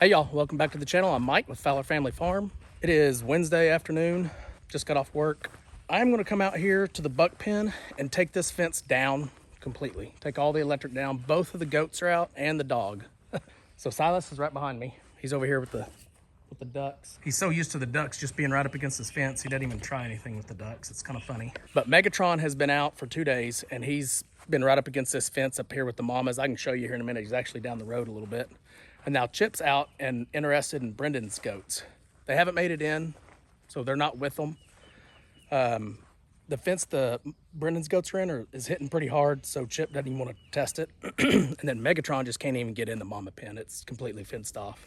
Hey y'all, welcome back to the channel. I'm Mike with Fowler Family Farm. It is Wednesday afternoon, just got off work. I'm gonna come out here to the buck pen and take this fence down completely. Take all the electric down. Both of the goats are out and the dog. So Silas is right behind me. He's over here with the ducks. He's so used to the ducks just being right up against his fence, he doesn't even try anything with the ducks. It's kind of funny. But Megatron has been out for 2 days and he's been right up against this fence up here with the mamas. I can show you here in a minute. He's actually down the road a little bit. And now Chip's out and interested in Brendan's goats. They haven't made it in, so they're not with them. The fence Brendan's goats are in is hitting pretty hard, so Chip doesn't even want to test it. And then Megatron just can't even get in the mama pen. It's completely fenced off.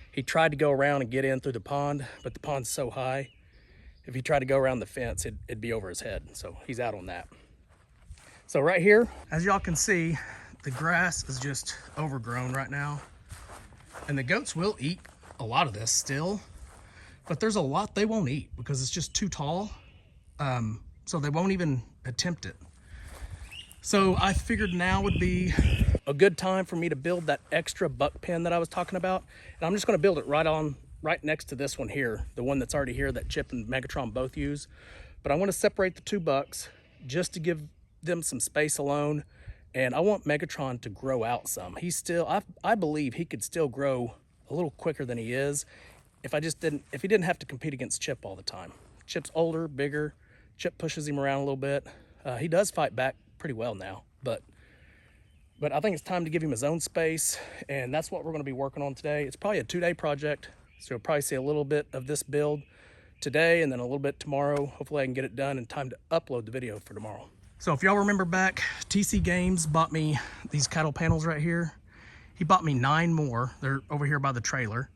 He tried to go around and get in through the pond, but the pond's so high, if he tried to go around the fence, it'd be over his head. So he's out on that. So right here, as y'all can see, the grass is just overgrown right now. And the goats will eat a lot of this still, but there's a lot they won't eat because it's just too tall. So they won't even attempt it. So I figured now would be a good time for me to build that extra buck pen that I was talking about. And I'm just gonna build it right next to this one here, the one that's already here that Chip and Megatron both use. But I wanna separate the two bucks just to give them some space alone. And I want Megatron to grow out some. He's still, I believe he could still grow a little quicker than he is if he didn't have to compete against Chip all the time. Chip's older, bigger. Chip pushes him around a little bit. He does fight back pretty well now, but I think it's time to give him his own space, and that's what we're gonna be working on today. It's probably a 2-day project, so you'll probably see a little bit of this build today and then a little bit tomorrow. Hopefully I can get it done in time to upload the video for tomorrow. So if y'all remember back, TC Games bought me these cattle panels right here. He bought me 9 more. They're over here by the trailer.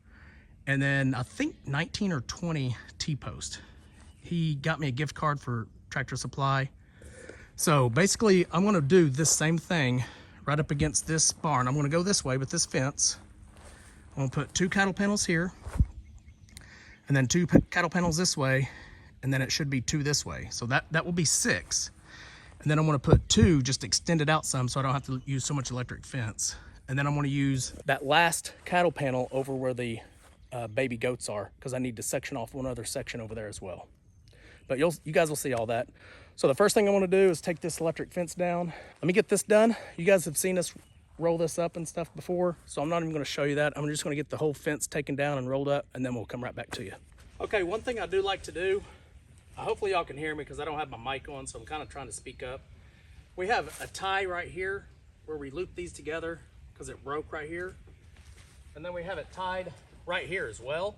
And then I think 19 or 20 T-post. He got me a gift card for Tractor Supply. So basically I'm gonna do this same thing right up against this barn. I'm gonna go this way with this fence. I'm gonna put 2 cattle panels here and then 2 cattle panels this way. And then it should be 2 this way. So that will be 6. And then I'm gonna put 2, just extend it out some so I don't have to use so much electric fence. And then I'm gonna use that last cattle panel over where the baby goats are, because I need to section off one other section over there as well. But you guys will see all that. So the first thing I wanna do is take this electric fence down. Let me get this done. You guys have seen us roll this up and stuff before, so I'm not even gonna show you that. I'm just gonna get the whole fence taken down and rolled up, and then we'll come right back to you. Okay, one thing I do like to do, hopefully y'all can hear me because I don't have my mic on, so I'm kind of trying to speak up. We have a tie right here where we loop these together because it broke right here. And then we have it tied right here as well.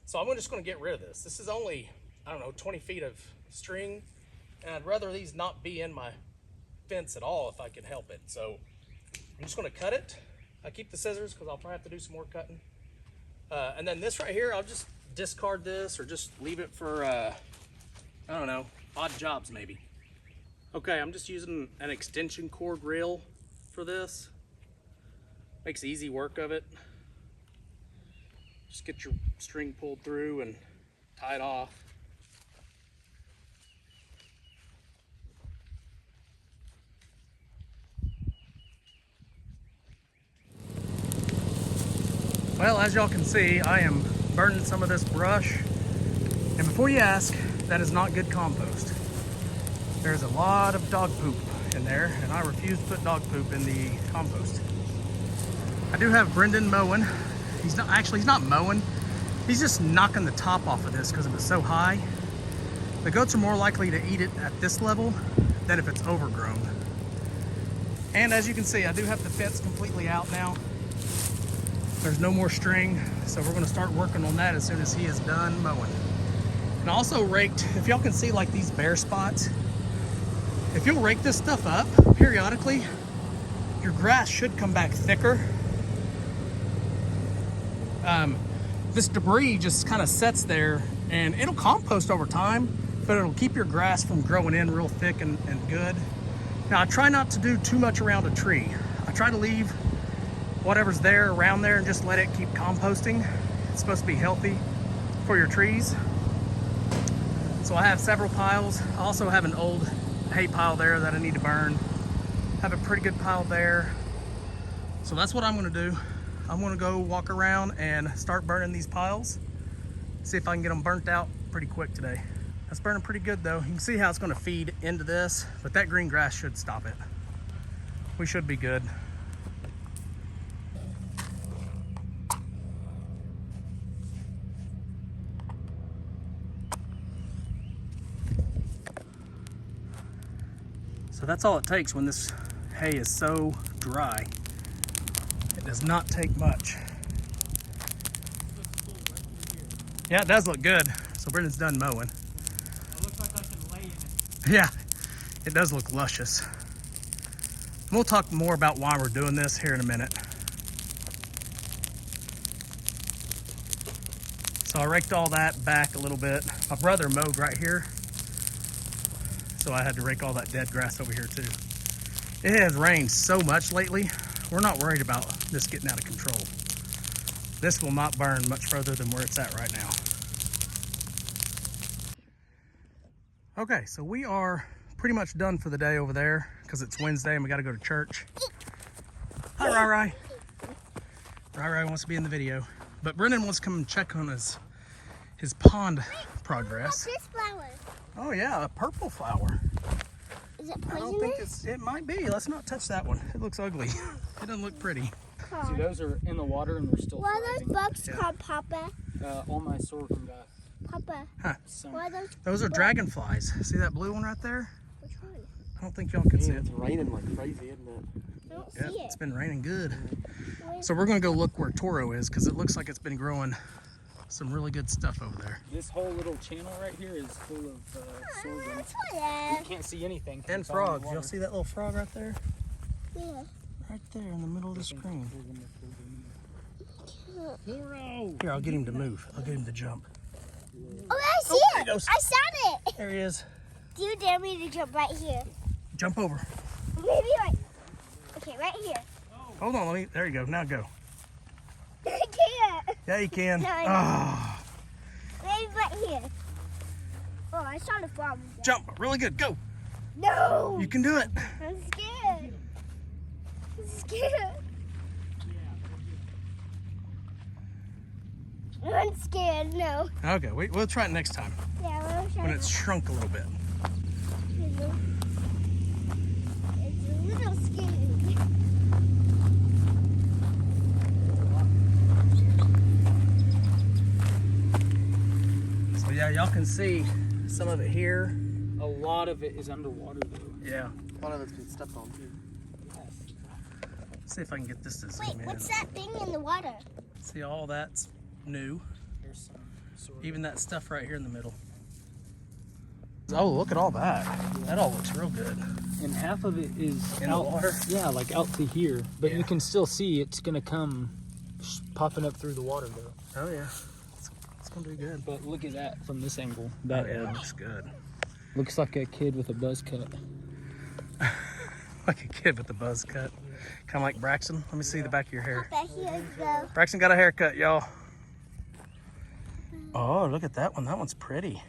So I'm just going to get rid of this. This is only, I don't know, 20 feet of string. And I'd rather these not be in my fence at all if I can help it. So I'm just going to cut it. I keep the scissors because I'll probably have to do some more cutting. And then this right here, I'll just discard this or just leave it for I don't know, odd jobs maybe. Okay, I'm just using an extension cord reel for this. Makes easy work of it. Just get your string pulled through and tie it off. Well, as y'all can see, I am burning some of this brush. And before you ask, that is not good compost. There's a lot of dog poop in there, and I refuse to put dog poop in the compost. I do have Brendan mowing. He's not mowing. He's just knocking the top off of this because it was so high. The goats are more likely to eat it at this level than if it's overgrown. And as you can see, I do have the fence completely out now. There's no more string, so we're gonna start working on that as soon as he is done mowing. And also raked, if y'all can see like these bare spots, if you'll rake this stuff up periodically, your grass should come back thicker. This debris just kind of sets there and it'll compost over time, but it'll keep your grass from growing in real thick and good. Now I try not to do too much around a tree. I try to leave whatever's there around there and just let it keep composting. It's supposed to be healthy for your trees. So I have several piles. I also have an old hay pile there that I need to burn. Have a pretty good pile there. So that's what I'm gonna do. I'm gonna go walk around and start burning these piles. See if I can get them burnt out pretty quick today. That's burning pretty good though. You can see how it's gonna feed into this, but that green grass should stop it. We should be good. So that's all it takes when this hay is so dry. It does not take much. Yeah, it does look good. So Brendan's done mowing. It looks like I can lay in it. Yeah, it does look luscious. And we'll talk more about why we're doing this here in a minute. So I raked all that back a little bit. My brother mowed right here, so I had to rake all that dead grass over here too. It has rained so much lately, we're not worried about this getting out of control. This will not burn much further than where it's at right now. Okay, so we are pretty much done for the day over there because it's Wednesday and we got to go to church. Hi, Rai. Rai wants to be in the video, but Brendan wants to come and check on his pond progress. This flower. Oh yeah, a purple flower. Is it I don't poisonous? think it might be. Let's not touch that one. It looks ugly. It doesn't look pretty. See, those are in the water and they're still What are those thriving. bugs Yeah. called, Papa? All my sorghum got Papa. Huh. some. What are those? Those are dragonflies. See that blue one right there? Which one? I don't think y'all can see it. It's raining like crazy, isn't it? I don't Yeah, see it's it. been raining good. Where's So we're gonna go look where Toro is because it looks like it's been growing some really good stuff over there. This whole little channel right here is full of sorghum. That's You what can't see anything. 'cause And it's all in the frogs. Y'all water. see that little frog right there? Yeah. Right there in the middle of the screen. Toro! Here, I'll get him to move. I'll get him to jump. Oh, I see there it. he goes. I saw it. There he is. Do you dare me to jump right here? Jump over. Maybe right. Okay, right here. Hold on, there you go. Now go. I can't. Yeah, you can. No, I know. Ah, Maybe right here. Oh, I saw the frog. jump. Really good. Go. No. You can do it. I'm scared. I'm scared. I'm scared. No. Okay, we'll try it next time Yeah, we'll try when it's shrunk a little bit. It's a little scary. So yeah, y'all can see some of it here. A lot of it is underwater though. Yeah. A lot of it's been stepped on too. Let's see if I can get this to Wait, zoom in. what's that thing in the water? See, all that's new. There's some sorghum. Even that stuff right here in the middle. Oh, look at all that. That all looks real good. And half of it is In the out, water? Yeah, like out to here. But Yeah. you can still see it's gonna come popping up through the water though. Oh yeah. It's gonna do good. But look at that from this angle. Oh, That yeah, it edge. looks good. Looks like a kid with a buzz cut. Like a kid with a buzz cut. Kind of like Braxton. Let me see the back of your hair. Papa, here you go. Braxton got a haircut, y'all. Oh, look at that one. That one's pretty.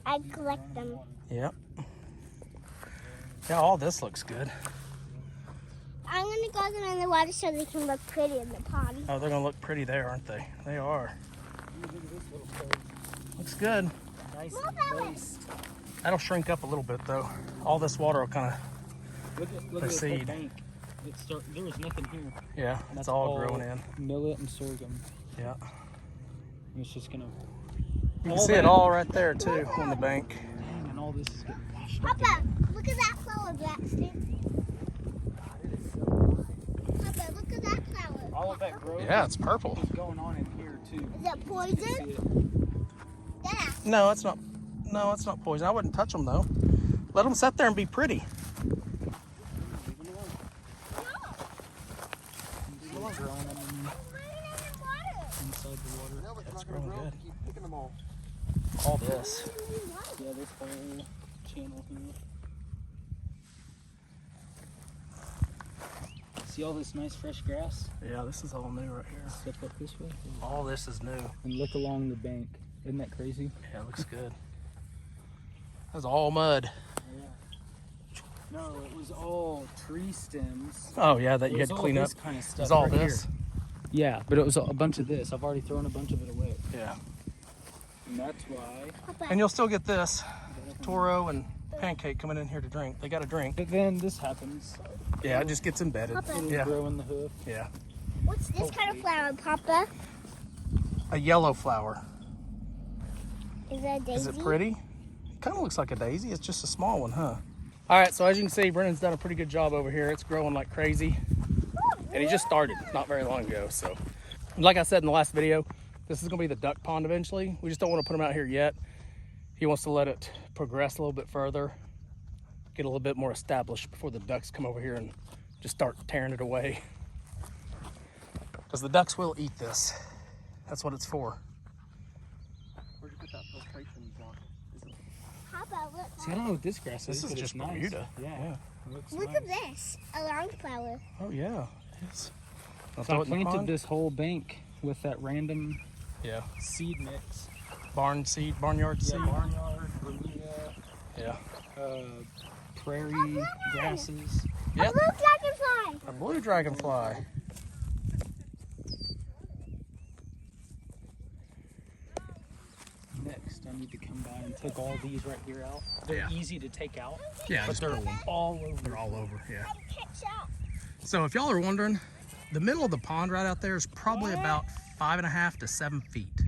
I collect them. Yep. Yeah, all this looks good. I'm gonna go them in the water so they can look pretty in the pond. Oh, they're gonna look pretty there, aren't they? They are. Looks good. Nice Move and that moist. That'll shrink up a little bit though. All this water will kind of, Look at this whole Proceed. bank. There was nothing here. yeah, And it's all growing in. Millet and sorghum. Yeah. And it's just gonna. You can see it all right there too on the bank. Dang, and all this is getting washed up. Papa, look at that flower, Braxton. Papa, look at that flower. All of that growth Yeah, it's purple. is going on in here too. Is that See poison? it? Yeah. No, it's not. No, it's not poison. I wouldn't touch them though. Let them sit there and be pretty. Still growing inside the water. No, it's It's not gonna growing grow. good. Keep picking them all. All this. Yeah, this whole channel here. See all this nice fresh grass? Yeah, this is all new right here. Step up this way. All this is new. And look along the bank. Isn't that crazy? Yeah, it looks good. That's all mud. No, it was all tree stems. Oh yeah, that It you had was to all clean up. this kind of stuff. It's all right this. Here. Yeah, but it was a bunch of this. I've already thrown a bunch of it away. Yeah. And that's why. Papa, And you'll still get this. Toro and Pancake coming in here to drink. They got a drink. But then this happens. Yeah, it just gets embedded. Papa. It'll Yeah. grow in the hoof. Yeah. what's this kind of flower, Papa? A yellow flower. Is that a daisy? Is it pretty? It kind of looks like a daisy. It's just a small one, huh? All right, so as you can see, Brennan's done a pretty good job over here. It's growing like crazy. And he just started not very long ago. So like I said in the last video, this is gonna be the duck pond eventually. We just don't want to put him out here yet. He wants to let it progress a little bit further, get a little bit more established before the ducks come over here and just start tearing it away. Because the ducks will eat this. That's what it's for. Where'd you put that filtration block? Is it Papa, look. See, I don't know what this grass This is. is but just it's nice. Bermuda. Yeah. Yeah. It looks Look nice. at this. A long flower. Oh yeah, it is. I'll So throw I it in the planted pond. this whole bank with that random Yeah. seed mix. Barn seed, barnyard Yeah, seed. barnyard, Bermuda, Yeah. prairie grasses. Yep. A blue dragonfly. A blue dragonfly. Next, I need to come by and take all these right here out. They're Yeah. easy to take out, Yeah, but just they're pull them. all over. They're all over. Yeah. Catch up. So if y'all are wondering, the middle of the pond right out there is probably about 5.5 to 7 feet.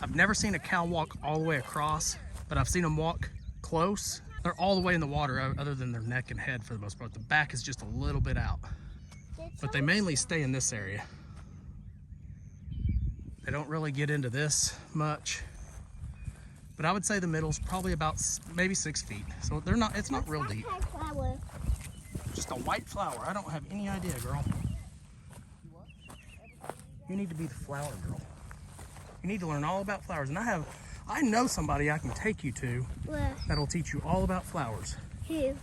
I've never seen a cow walk all the way across, but I've seen them walk close. They're all the way in the water other than their neck and head for the most part. The back is just a little bit out, but they mainly stay in this area. They don't really get into this much, but I would say the middle's probably about maybe 6 feet. So they're not, it's not real deep. That flower. Just a white flower. I don't have any idea, girl. You need to be the flower girl. You need to learn all about flowers. And I know somebody I can take you to Where? that'll teach you all about flowers. Who?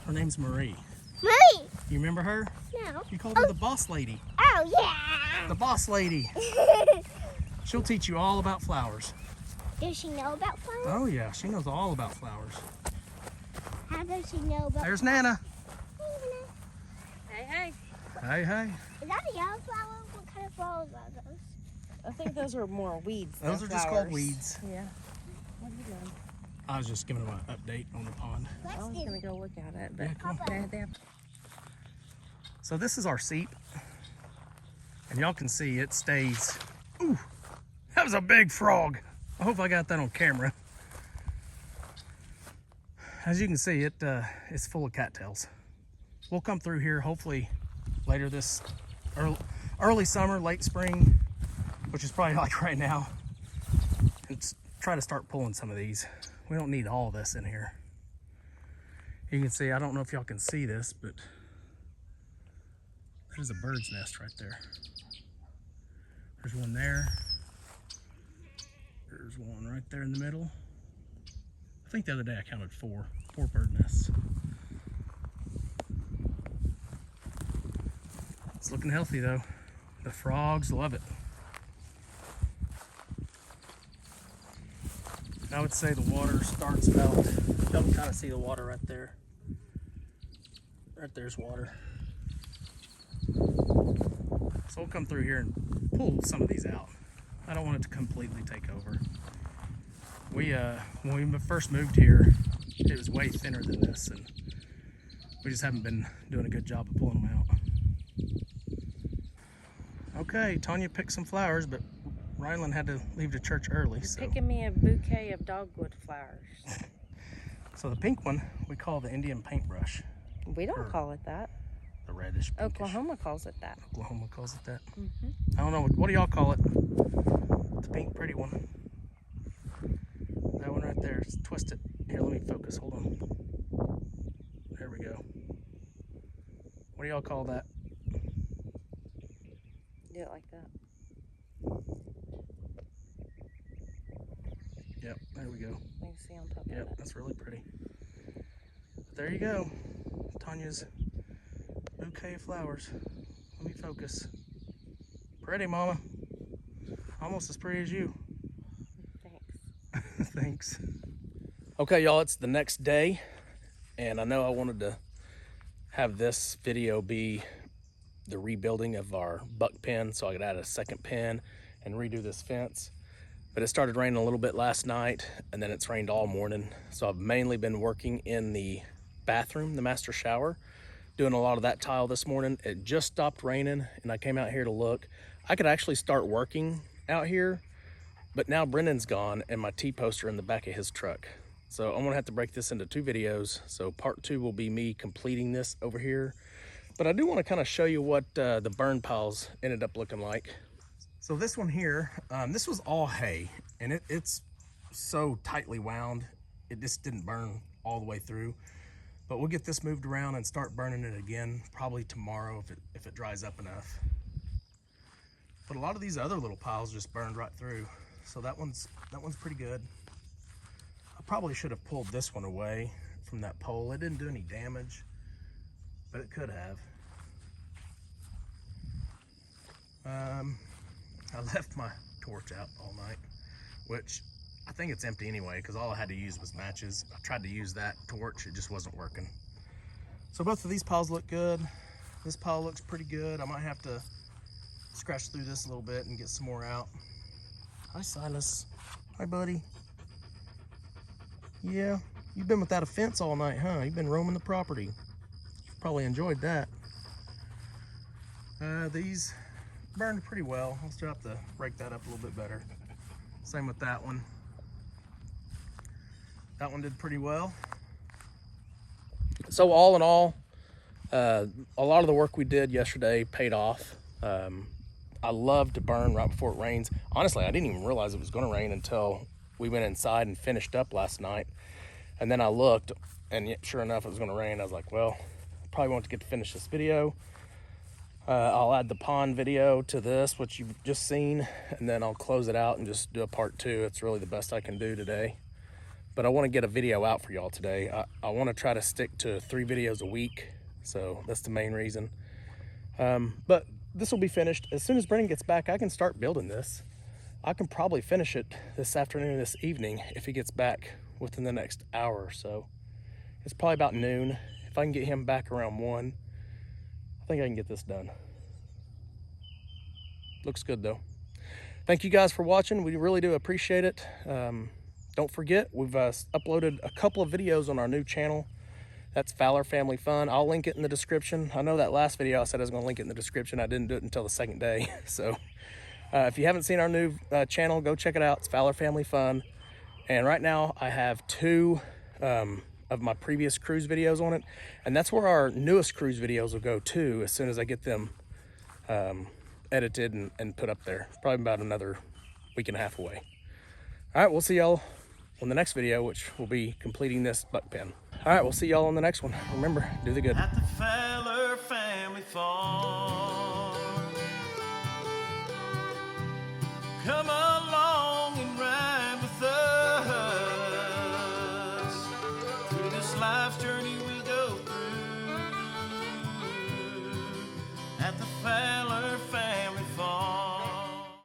Her name's Marie. Marie. You remember her? No. You called her the boss lady. Oh, yeah. The boss lady. She'll teach you all about flowers. Does she know about flowers? Oh yeah, she knows all about flowers. How does she know about There's Nana. Hey, hey. Hey, hey. Is that a yellow flower? What kind of flowers are those? I think those are more weeds. Those than are just called flowers. weeds. Yeah. What are you doing? I was just giving them an update on the pond. I was gonna go look at it, but Yeah, come on. they have So this is our seat. And y'all can see it stays. Ooh, that was a big frog. I hope I got that on camera. As you can see, it's full of cattails. We'll come through here hopefully later this early summer, late spring, which is probably like right now. And try to start pulling some of these. We don't need all this in here. You can see, I don't know if y'all can see this, but there's a bird's nest right there. There's one there. There's one right there in the middle. I think the other day I counted four bird nests. It's looking healthy though. The frogs love it. I would say the water starts about, y'all can kind of see the water right there. Right there's water. So we'll come through here and pull some of these out. I don't want it to completely take over. When we first moved here, it was way thinner than this, and we just haven't been doing a good job of pulling them out. Okay, Tanya picked some flowers, but Rylan had to leave to church early. So. picking me a bouquet of dogwood flowers. So the pink one we call the Indian paintbrush. We don't call it that. The reddish pinkish. Oklahoma calls it that. Oklahoma calls it that. Mhm. I don't know, what do y'all call it? The pink pretty one. That one right there, just twist it. Here, let me focus, hold on. There we go. What do y'all call that? Do it like that. Yep, there we go. You can see on top Yep, of it. that's really pretty. But there you go. Tanya's bouquet of flowers. Let me focus. Pretty, Mama. Almost as pretty as you. Thanks. Thanks. Okay, y'all, it's the next day, and I know I wanted to have this video be the rebuilding of our buck pen, so I could add a second pen and redo this fence. But it started raining a little bit last night, and then it's rained all morning. So I've mainly been working in the bathroom, the master shower, doing a lot of that tile this morning. It just stopped raining, and I came out here to look. I could actually start working out here, but now Brendan's gone, and my T-poster in the back of his truck. So I'm gonna have to break this into 2 videos. So part 2 will be me completing this over here. But I do wanna kinda show you what the burn piles ended up looking like. So this one here, this was all hay, and it's so tightly wound, it just didn't burn all the way through. But we'll get this moved around and start burning it again, probably tomorrow if it dries up enough. But a lot of these other little piles just burned right through. So that one's pretty good. I probably should have pulled this one away from that pole. It didn't do any damage, but it could have. I left my torch out all night, which I think it's empty anyway, because all I had to use was matches. I tried to use that torch, it just wasn't working. So both of these piles look good. This pile looks pretty good. I might have to scratch through this a little bit and get some more out. Hi, Silas. Hi, buddy. Yeah, you've been without a fence all night, huh? You've been roaming the property. You've probably enjoyed that. These burned pretty well. I'll still have to break that up a little bit better. Same with that one. That one did pretty well. So all in all, a lot of the work we did yesterday paid off. I love to burn right before it rains. Honestly, I didn't even realize it was gonna rain until we went inside and finished up last night. And then I looked, and sure enough, it was gonna rain. I was like, well, probably won't get to finish this video. I'll add the pond video to this, which you've just seen, and then I'll close it out and just do a part 2. It's really the best I can do today. But I want to get a video out for y'all today. I want to try to stick to 3 videos a week, so that's the main reason. But this will be finished. As soon as Brendan gets back, I can start building this. I can probably finish it this afternoon, this evening, if he gets back within the next hour or so. It's probably about noon. If I can get him back around 1, I think I can get this done. Looks good though. Thank you guys for watching. We really do appreciate it. Don't forget, we've uploaded a couple of videos on our new channel. That's Fowler Family Fun. I'll link it in the description. I know that last video I said I was gonna link it in the description. I didn't do it until the second day. So if you haven't seen our new channel, go check it out. It's Fowler Family Fun. And right now I have 2 of my previous cruise videos on it, and that's where our newest cruise videos will go to as soon as I get them edited and put up there. Probably about another week and a half away. All right, we'll see y'all on the next video, which will be completing this buck pen. All right, we'll see y'all on the next one. Remember, do the good. At the Fowler Family Farm, come along and ride with us through this life's journey we go through. At the Fowler